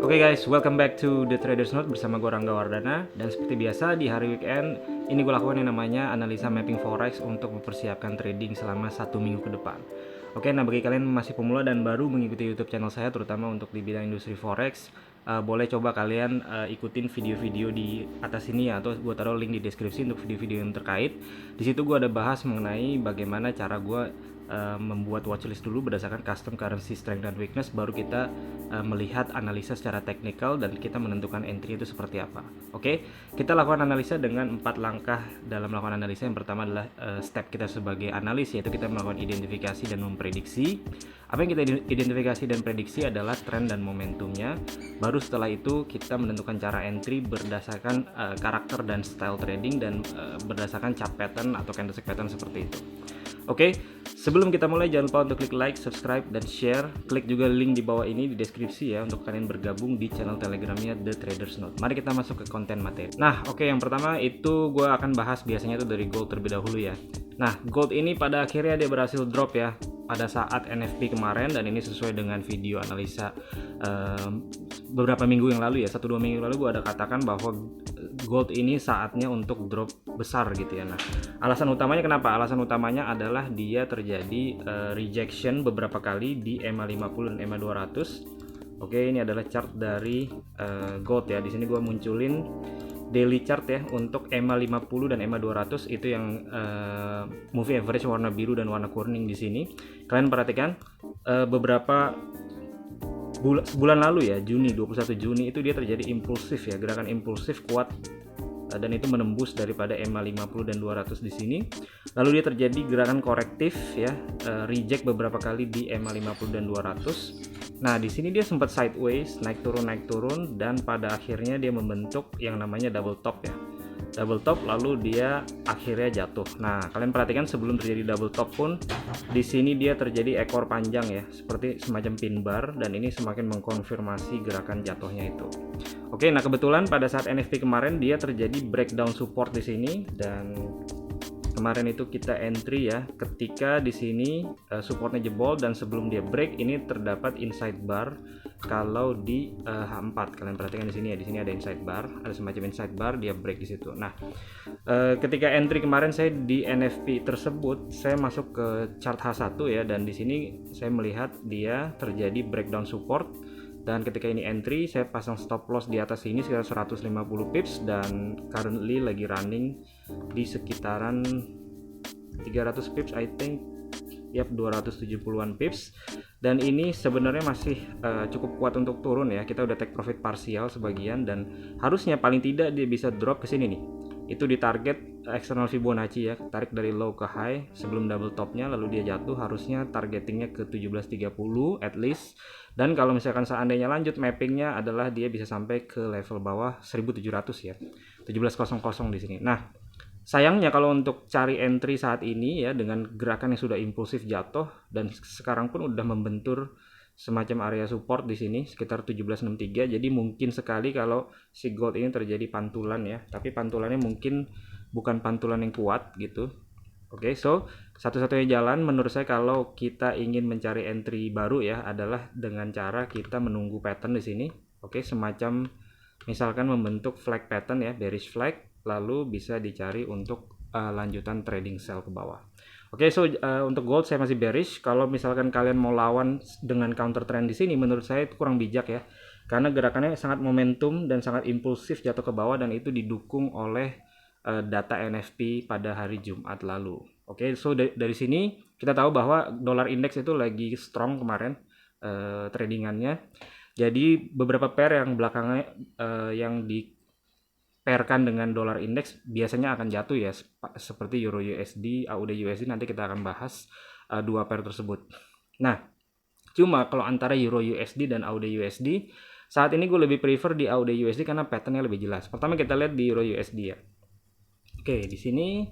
Oke guys, welcome back to The Traders Note bersama gue Rangga Wardana. Dan seperti biasa di hari weekend ini gue lakukan yang namanya analisa mapping forex untuk mempersiapkan trading selama 1 minggu ke depan. Oke, nah bagi kalian masih pemula dan baru mengikuti YouTube channel saya terutama untuk di bidang industri forex, boleh coba kalian ikutin video-video di atas ini ya, atau gue taruh link di deskripsi untuk video-video yang terkait. Di situ gue ada bahas mengenai bagaimana cara gue membuat watchlist dulu berdasarkan custom currency strength dan weakness, baru kita melihat analisa secara teknikal dan kita menentukan entry itu seperti apa. Oke, kita lakukan analisa dengan 4 langkah dalam melakukan analisa. Yang pertama adalah step kita sebagai analis, yaitu kita melakukan identifikasi dan memprediksi. Apa yang kita identifikasi dan prediksi adalah tren dan momentumnya. Baru setelah itu kita menentukan cara entry berdasarkan karakter dan style trading dan berdasarkan chart pattern atau candlestick pattern seperti itu. Oke, sebelum kita mulai jangan lupa untuk klik like, subscribe, dan share. Klik juga link di bawah ini di deskripsi ya untuk kalian bergabung di channel telegramnya The Traders Note. Mari kita masuk ke konten materi. Nah, oke, yang pertama itu gue akan bahas biasanya itu dari gold terlebih dahulu ya. Nah, gold ini pada akhirnya dia berhasil drop ya pada saat NFP kemarin, dan ini sesuai dengan video analisa beberapa minggu yang lalu ya, 1-2 minggu lalu gue ada katakan bahwa gold ini saatnya untuk drop besar gitu ya. Nah, alasan utamanya kenapa? Alasan utamanya adalah dia terjadi rejection beberapa kali di EMA 50 dan EMA 200. Oke, ini adalah chart dari gold ya. Di sini gue munculin daily chart ya untuk EMA 50 dan EMA 200 itu yang moving average warna biru dan warna kuning di sini. Kalian perhatikan beberapa bulan lalu ya, Juni 21 Juni itu dia terjadi impulsif ya, gerakan impulsif kuat dan itu menembus daripada EMA 50 dan 200 di sini. Lalu dia terjadi gerakan korektif ya, reject beberapa kali di EMA 50 dan 200. Nah, di sini dia sempat sideways, naik turun dan pada akhirnya dia membentuk yang namanya double top ya. Double top lalu dia akhirnya jatuh. Nah, kalian perhatikan sebelum terjadi double top pun di sini dia terjadi ekor panjang ya, seperti semacam pin bar, dan ini semakin mengkonfirmasi gerakan jatuhnya itu. Oke, nah kebetulan pada saat NFP kemarin dia terjadi breakdown support di sini, dan kemarin itu kita entry ya ketika di sini supportnya jebol dan sebelum dia break ini terdapat inside bar. Kalau di H4 kalian perhatikan di sini ya, di sini ada inside bar, ada semacam inside bar, dia break di situ. Nah, ketika entry kemarin saya di NFP tersebut, saya masuk ke chart H1 ya, dan di sini saya melihat dia terjadi breakdown support. Dan ketika ini entry, saya pasang stop loss di atas sini sekitar 150 pips, dan currently lagi running di sekitaran 300 pips I think. Yap, 270-an pips. Dan ini sebenarnya masih cukup kuat untuk turun ya. Kita udah take profit parsial sebagian, dan harusnya paling tidak dia bisa drop ke sini nih. Itu di target external Fibonacci ya, tarik dari low ke high sebelum double topnya, lalu dia jatuh, harusnya targetingnya ke 1730 at least. Dan kalau misalkan seandainya lanjut mappingnya adalah dia bisa sampai ke level bawah 1700 ya, 1700 di sini. Nah, sayangnya kalau untuk cari entry saat ini ya, dengan gerakan yang sudah impulsif jatuh dan sekarang pun udah membentur semacam area support di sini sekitar 1763. Jadi mungkin sekali kalau si gold ini terjadi pantulan ya, tapi pantulannya mungkin bukan pantulan yang kuat gitu. Oke, so satu-satunya jalan menurut saya kalau kita ingin mencari entry baru ya adalah dengan cara kita menunggu pattern di sini. Oke, semacam misalkan membentuk flag pattern ya, bearish flag, lalu bisa dicari untuk lanjutan trading sell ke bawah. Oke, so untuk gold saya masih bearish. Kalau misalkan kalian mau lawan dengan counter trend di sini, menurut saya itu kurang bijak ya, karena gerakannya sangat momentum dan sangat impulsif jatuh ke bawah, dan itu didukung oleh data NFP pada hari Jumat lalu. Oke, so dari sini kita tahu bahwa dolar index itu lagi strong kemarin tradingannya. Jadi beberapa pair yang belakangnya yang di pairkan dengan dolar indeks biasanya akan jatuh ya, seperti Euro USD, AUD USD, nanti kita akan bahas dua pair tersebut. Nah, cuma kalau antara Euro USD dan AUD USD, saat ini gue lebih prefer di AUD USD karena patternnya lebih jelas. Pertama kita lihat di Euro USD ya. Oke, di sini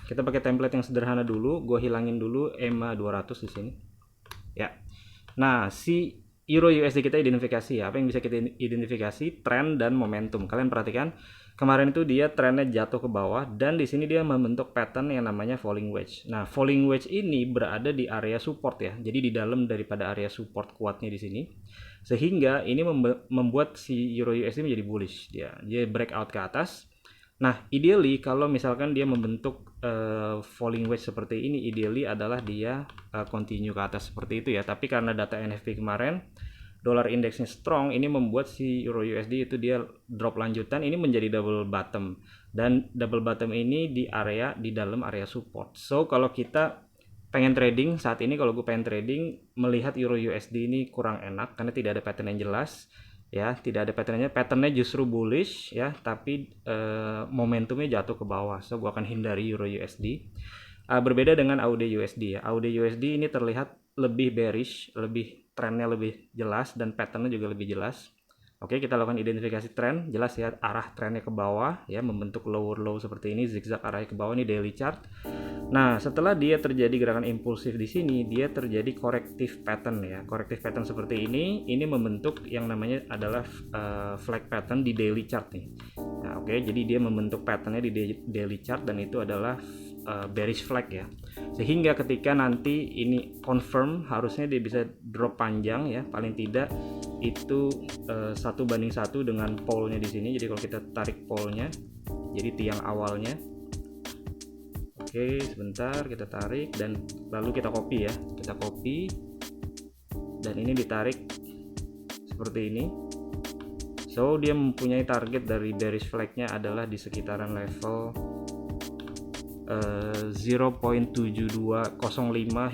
kita pakai template yang sederhana dulu. Gue hilangin dulu EMA 200 di sini. Ya. Nah, si Euro USD kita identifikasi ya. Apa yang bisa kita identifikasi? Tren dan momentum. Kalian perhatikan kemarin itu dia trennya jatuh ke bawah dan di sini dia membentuk pattern yang namanya falling wedge. Nah, falling wedge ini berada di area support ya. Jadi di dalam daripada area support kuatnya di sini. Sehingga ini membuat si Euro USD menjadi bullish dia. Dia breakout ke atas. Nah, ideally kalau misalkan dia membentuk falling wedge seperti ini, ideally adalah dia continue ke atas seperti itu ya. Tapi karena data NFP kemarin dolar indeksnya strong, ini membuat si Euro USD itu dia drop lanjutan, ini menjadi double bottom, dan double bottom ini di dalam area support. So kalau kita pengen trading saat ini, kalau gue pengen trading melihat Euro USD ini kurang enak karena tidak ada pattern yang jelas ya, tidak ada patternnya justru bullish ya, tapi momentumnya jatuh ke bawah. So gue akan hindari Euro USD. Berbeda dengan AUD USD ya. AUD USD ini terlihat lebih bearish, trennya lebih jelas dan patternnya juga lebih jelas. Oke, kita lakukan identifikasi tren. Jelas ya, arah trennya ke bawah ya, membentuk lower low seperti ini, zigzag arahnya ke bawah, ini daily chart. Nah, setelah dia terjadi gerakan impulsif di sini, dia terjadi corrective pattern ya. Corrective pattern seperti ini membentuk yang namanya adalah flag pattern di daily chart nih. Nah, oke, jadi dia membentuk patternnya di daily chart dan itu adalah bearish flag ya, sehingga ketika nanti ini confirm harusnya dia bisa drop panjang ya, paling tidak itu 1:1 dengan pole-nya di sini. Jadi kalau kita tarik pole-nya, jadi tiang awalnya, oke sebentar kita tarik dan lalu kita copy ya, dan ini ditarik seperti ini. So dia mempunyai target dari bearish flag-nya adalah di sekitaran level 0.7205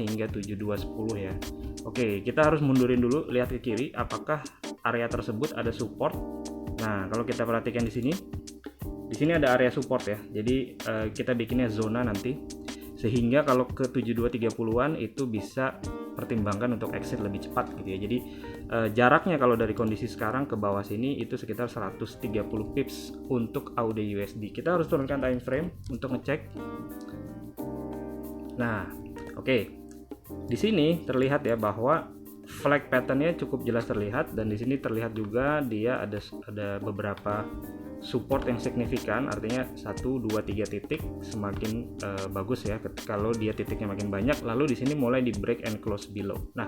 hingga 7210 ya. Oke, kita harus mundurin dulu, lihat ke kiri apakah area tersebut ada support. Nah, kalau kita perhatikan di sini ada area support ya. Jadi kita bikinnya zona nanti, sehingga kalau ke 7230-an itu bisa pertimbangkan untuk exit lebih cepat gitu ya. Jadi jaraknya kalau dari kondisi sekarang ke bawah sini itu sekitar 130 pips untuk AUD USD. Kita harus turunkan time frame untuk ngecek. Nah, oke. Di sini terlihat ya bahwa flag patternnya cukup jelas terlihat, dan di sini terlihat juga dia ada beberapa support yang signifikan, artinya 1, 2, 3 titik semakin bagus ya kalau dia titiknya makin banyak. Lalu di sini mulai di break and close below. Nah,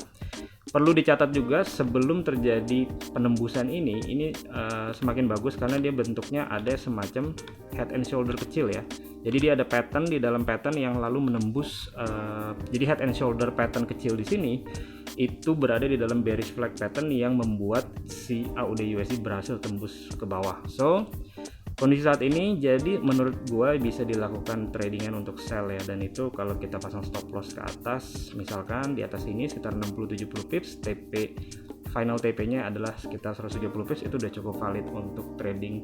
perlu dicatat juga sebelum terjadi penembusan ini semakin bagus karena dia bentuknya ada semacam head and shoulder kecil ya. Jadi dia ada pattern di dalam pattern yang lalu menembus. Jadi head and shoulder pattern kecil di sini itu berada di dalam bearish flag pattern yang membuat si AUD USD berhasil tembus ke bawah. So kondisi saat ini jadi menurut gua bisa dilakukan tradingan untuk sell ya, dan itu kalau kita pasang stop loss ke atas, misalkan di atas ini sekitar 60-70 pips, TP final TP-nya adalah sekitar 130 pips, itu udah cukup valid untuk trading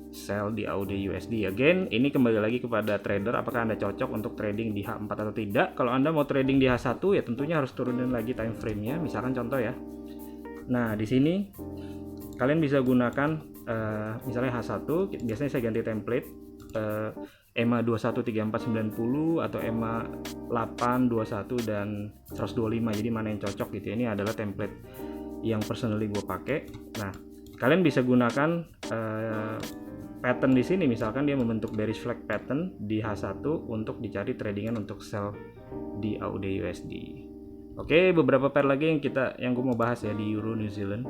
sell di AUD USD. Again, ini kembali lagi kepada trader apakah Anda cocok untuk trading di H4 atau tidak. Kalau Anda mau trading di H1 ya tentunya harus turunin lagi time frame-nya, misalkan contoh ya. Nah, di sini kalian bisa gunakan misalnya H1, biasanya saya ganti template EMA 213490 atau EMA 821 dan 125. Jadi mana yang cocok gitu ya. Ini adalah template yang personally gue pakai. Nah, kalian bisa gunakan pattern di sini, misalkan dia membentuk bearish flag pattern di H1 untuk dicari tradingan untuk sell di AUD USD. Oke, beberapa pair lagi yang gue mau bahas ya di Euro New Zealand.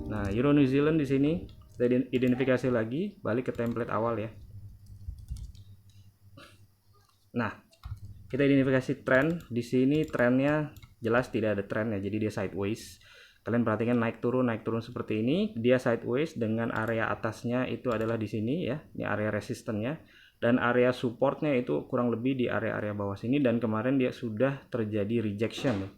Nah, Euro New Zealand di sini kita identifikasi lagi, balik ke template awal ya. Nah, kita identifikasi tren. Di sini trennya jelas tidak ada trennya, jadi dia sideways. Kalian perhatikan naik turun seperti ini, dia sideways dengan area atasnya itu adalah di sini ya, ini area resistennya, dan area supportnya itu kurang lebih di area-area bawah sini, dan kemarin dia sudah terjadi rejection ya.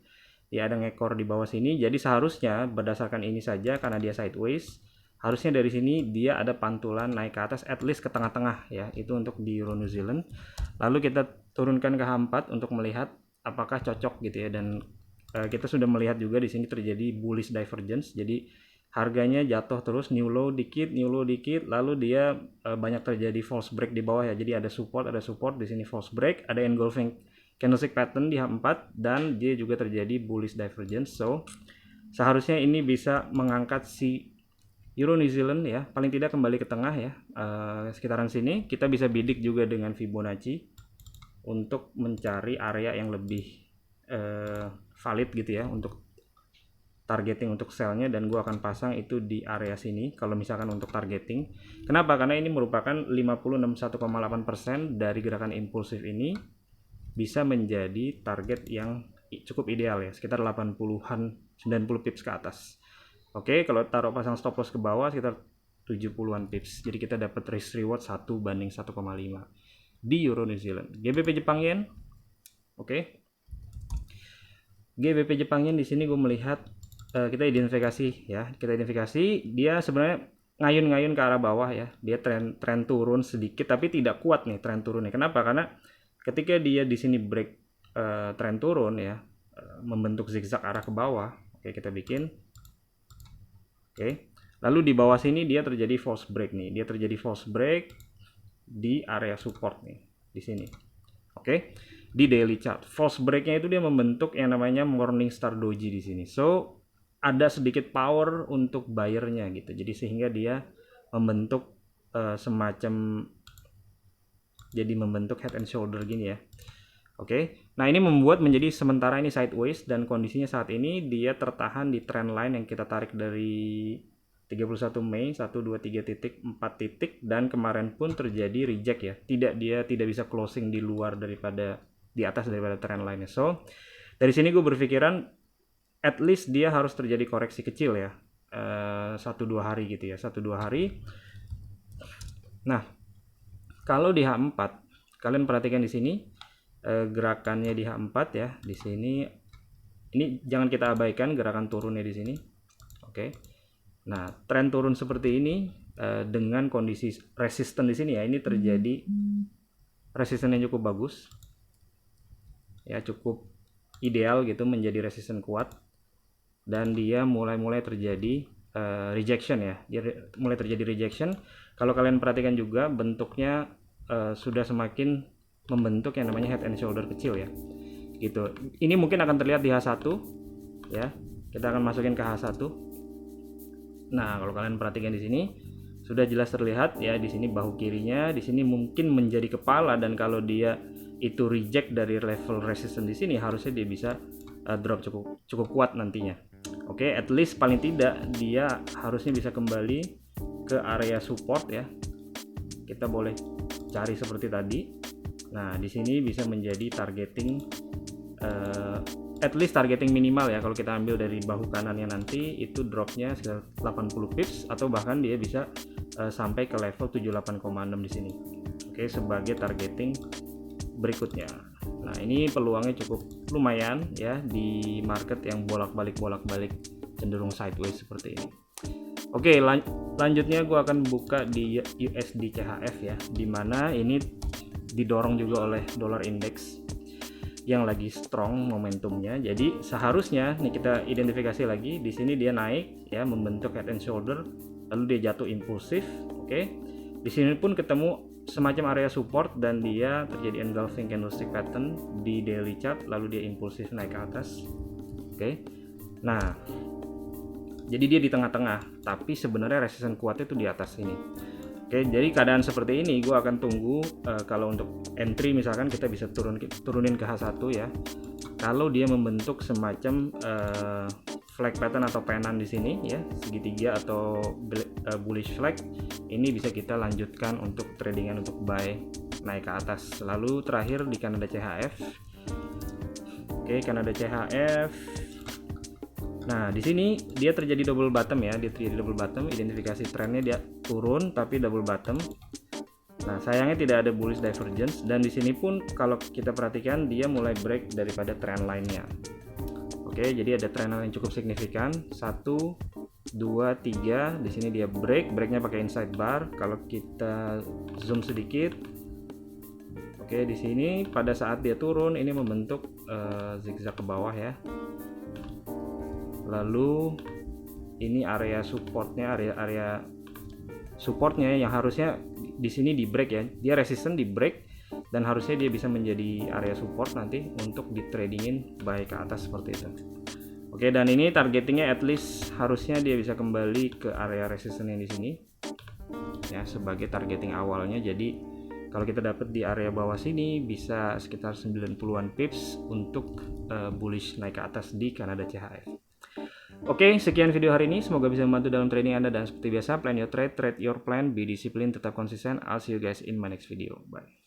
Dia ada ngekor di bawah sini, jadi seharusnya berdasarkan ini saja karena dia sideways, harusnya dari sini dia ada pantulan naik ke atas, at least ke tengah-tengah ya, itu untuk di Euro New Zealand. Lalu kita turunkan ke H4 untuk melihat apakah cocok gitu ya, dan kita sudah melihat juga di sini terjadi bullish divergence. Jadi harganya jatuh terus, new low dikit, lalu dia banyak terjadi false break di bawah ya. Jadi ada support di sini false break, ada engulfing candlestick pattern di H4 dan dia juga terjadi bullish divergence. So seharusnya ini bisa mengangkat si Euro New Zealand ya, paling tidak kembali ke tengah ya, sekitaran sini. Kita bisa bidik juga dengan Fibonacci untuk mencari area yang lebih valid gitu ya untuk targeting untuk sellnya, dan gua akan pasang itu di area sini kalau misalkan untuk targeting. Kenapa? Karena ini merupakan 56,1,8% dari gerakan impulsif ini bisa menjadi target yang cukup ideal ya, sekitar 80-an 90 pips ke atas. Oke, kalau taruh pasang stop loss ke bawah sekitar 70-an pips. Jadi kita dapat risk reward 1/1,5 di Euro New Zealand. GBP Jepang Yen. Oke. GBP Jepang Yen di sini gue melihat kita identifikasi ya. Kita identifikasi dia sebenarnya ngayun-ngayun ke arah bawah ya. Dia tren turun sedikit tapi tidak kuat nih tren turunnya. Kenapa? Karena ketika dia di sini break tren turun ya, membentuk zigzag arah ke bawah. Oke, kita bikin. Oke. Lalu di bawah sini dia terjadi false break nih. Dia terjadi false break di area support nih, di sini. Oke. Di daily chart. False breaknya itu dia membentuk yang namanya Morningstar Doji di sini. So, ada sedikit power untuk buyernya gitu. Jadi sehingga dia membentuk semacam jadi membentuk head and shoulder gini ya. Oke. Nah, ini membuat menjadi sementara ini sideways dan kondisinya saat ini dia tertahan di trend line yang kita tarik dari 31 Mei 1 2 3 titik 4 titik, dan kemarin pun terjadi reject ya. Dia tidak bisa closing di luar daripada di atas daripada trend line-nya. So, dari sini gue berpikiran at least dia harus terjadi koreksi kecil ya. 1-2 hari gitu ya. 1-2 hari. Nah, kalau di H4 kalian perhatikan di sini gerakannya di H4 ya. Di sini ini jangan kita abaikan gerakan turunnya di sini. Oke. Nah, tren turun seperti ini dengan kondisi resisten di sini ya, ini terjadi resisten yang cukup bagus. Ya, cukup ideal gitu, menjadi resisten kuat. Dan dia mulai terjadi rejection ya. Dia mulai terjadi rejection. Kalau kalian perhatikan juga bentuknya sudah semakin membentuk yang namanya head and shoulder kecil ya. Gitu. Ini mungkin akan terlihat di H1 ya. Kita akan masukin ke H1. Nah, kalau kalian perhatikan di sini sudah jelas terlihat ya, di sini bahu kirinya, di sini mungkin menjadi kepala, dan kalau dia itu reject dari level resistance di sini harusnya dia bisa drop cukup kuat nantinya. Oke, at least paling tidak dia harusnya bisa kembali ke area support ya. Kita boleh cari seperti tadi. Nah, di sini bisa menjadi targeting at least targeting minimal ya. Kalau kita ambil dari bahu kanannya nanti itu dropnya sekitar 80 pips, atau bahkan dia bisa sampai ke level 78,6 di sini. Oke, sebagai targeting berikutnya. Nah, ini peluangnya cukup lumayan ya di market yang bolak-balik cenderung sideways seperti ini. Oke, lanjutnya gue akan buka di USD CHF ya, dimana ini didorong juga oleh dollar index yang lagi strong momentumnya. Jadi seharusnya nih kita identifikasi lagi, di sini dia naik ya, membentuk head and shoulder, lalu dia jatuh impulsif. Oke. Di sini pun ketemu semacam area support dan dia terjadi engulfing candlestick pattern di daily chart, lalu dia impulsif naik ke atas. Oke. Nah, jadi dia di tengah-tengah, tapi sebenarnya resisten kuatnya itu di atas ini. Oke, jadi keadaan seperti ini gue akan tunggu kalau untuk entry misalkan kita bisa turunin ke H1 ya. Kalau dia membentuk semacam flag pattern atau penan di sini ya, segitiga atau bullish flag, ini bisa kita lanjutkan untuk tradingan untuk buy naik ke atas. Lalu terakhir di Canada CHF. Oke, Canada CHF. Nah, di sini dia terjadi double bottom ya, dia terjadi double bottom, identifikasi trennya dia turun tapi double bottom. Nah, sayangnya tidak ada bullish divergence, dan di sini pun kalau kita perhatikan dia mulai break daripada trend line-nya. Oke, jadi ada trend line yang cukup signifikan. 1 2 3, di sini dia breaknya pakai inside bar. Kalau kita zoom sedikit. Oke, di sini pada saat dia turun ini membentuk zigzag ke bawah ya. Lalu ini area supportnya, area supportnya yang harusnya di sini di break ya, dia resisten di break dan harusnya dia bisa menjadi area support nanti untuk di tradingin buy ke atas seperti itu. Oke, dan ini targetingnya at least harusnya dia bisa kembali ke area resistance yang di sini ya, sebagai targeting awalnya. Jadi kalau kita dapat di area bawah sini bisa sekitar 90-an pips untuk bullish naik ke atas di Canada CHF. Oke, sekian video hari ini. Semoga bisa membantu dalam trading Anda, dan seperti biasa, plan your trade, trade your plan, be disiplin, tetap konsisten. I'll see you guys in my next video. Bye.